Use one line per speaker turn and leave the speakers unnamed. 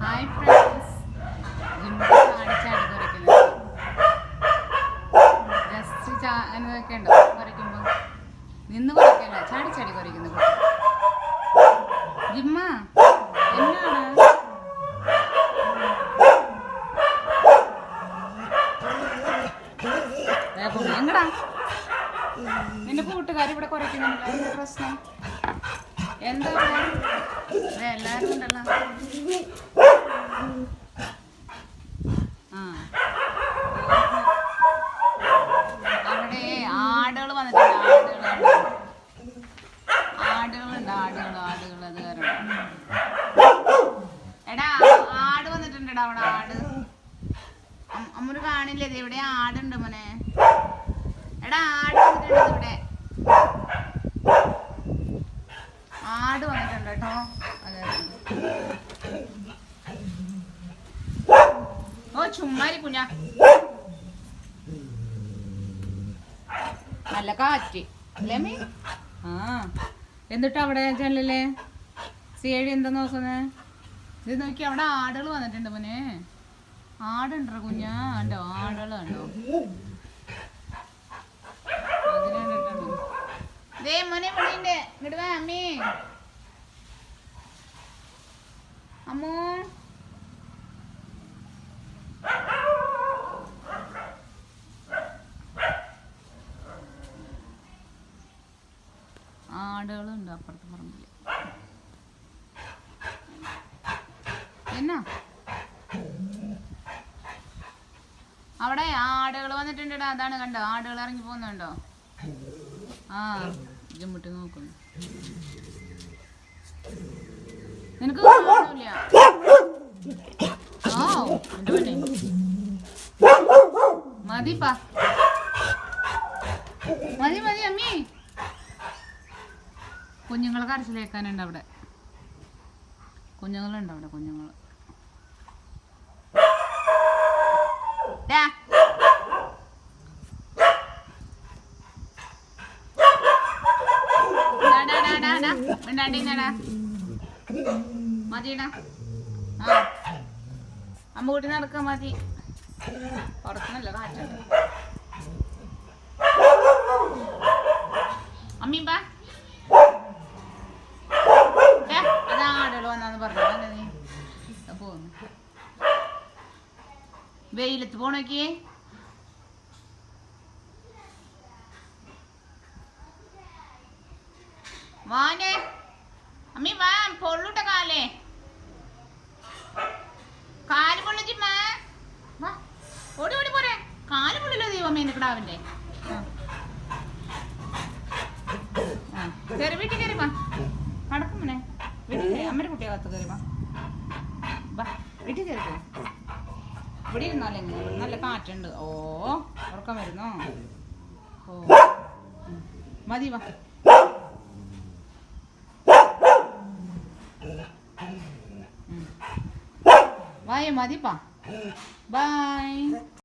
Hi friends, ജിമ്മിൽ ചാടി കുറയ്ക്കുന്നത് ജസ്റ്റ് അങ്ങനെയൊക്കെ ഉണ്ടോ കുറയ്ക്കുമ്പോൾ നിന്ന് കുറയ്ക്കല്ല, ചാടി ചാടി കുറയ്ക്കുന്ന കുട്ടി. ജിമ്മ എന്നാണ് എങ്ങടാ നിന്റെ കൂട്ടുകാർ ഇവിടെ കുറയ്ക്കുന്നുണ്ടല്ലോ, പ്രശ്നം എന്താ എല്ലാവരും ഉണ്ടല്ലോ. അവിടെ ആടുകൾ വന്നിട്ടുണ്ട്, ആടുകളുണ്ട്, ആടുകൾ അത് കാരണം. എടാ ആട് വന്നിട്ടുണ്ടെടാ, അവിടെ ആട്. അമ്മൂന് കാണില്ലേ? ഇവിടെ ആടുണ്ട് മോനെ. എടാ ആട് വന്നിട്ടുണ്ട്, ഇവിടെ ആട് വന്നിട്ടുണ്ട് കേട്ടോ. അതെ ഓ ചുമ്മാരി കുഞ്ഞാ, നല്ല കാറ്റ് അല്ലേ മീ? ആ എന്നിട്ട് അവിടെ ചെല്ലല്ലേ സിയേഴി എന്താ നോക്കുന്നത്? ഇത് നോക്കി, അവിടെ ആടുകൾ വന്നിട്ടുണ്ട് മോനെ. ആടുണ്ടോ കുഞ്ഞാ? ഉണ്ടോ ആടുകൾ കണ്ടോ? അതിനാണ് ദേ മോനെ വിളിയുണ്ട്, ഇങ്ങോട്ട് വാ അമ്മേ. അമ്മോ ആടുകളുണ്ട് അപ്പുറത്ത് പറമ്പില്. എന്നാ അവിടെ ആടുകൾ വന്നിട്ടുണ്ടോ? അതാണ് കണ്ടോ, ആടുകൾ ഇറങ്ങി പോകുന്നുണ്ടോ? ആ ജമ്മുട്ടി നോക്കുന്നു. നിനക്ക് കാണൂല? ഓ എന്റെ പെണ്ണെ മതിപ്പാ, മതി മതി അമ്മി. കുഞ്ഞുങ്ങളെ കരച്ചിലേക്കാനുണ്ട് അവിടെ, കുഞ്ഞുങ്ങളുണ്ട് അവിടെ, കുഞ്ഞുങ്ങൾ. മതിടാ. ആ അമ്മ കൂട്ടി നടക്കാൻ മതി, പുറത്തുനല്ല കാറ്റുണ്ട്. അമ്മീമ്പാ അത് ആടുകൾ വന്നാന്ന് പറഞ്ഞു. നീ പോന്നു വെയിലത്ത് പോണോക്കിയേ. വാനെ അമ്മി വാ, പൊള്ളൂട്ട കാലേ, കാല് പൊള്ളിച്ചിമ്മ. വാ ഓടി ഓടി പോരെ, കാല് പൊള്ളില്ലോ ദൈവമ്മ എന്റെ കിടാവിന്റെ. കയറി വീട്ടിൽ കയറി വാ, നടക്കും മോനെ. വീട്ടിൽ കയറി അമ്മയുടെ കുട്ടിയകത്ത് കയറി വാ, വീട്ടിൽ കയറി പോ. ഇവിടെ ഇരുന്നാലേ നല്ല കാറ്റുണ്ട്. ഓ ഉറക്കം വരുന്നോ? ഓ മതി വാ. വായ മതിപ്പാ, ബൈ.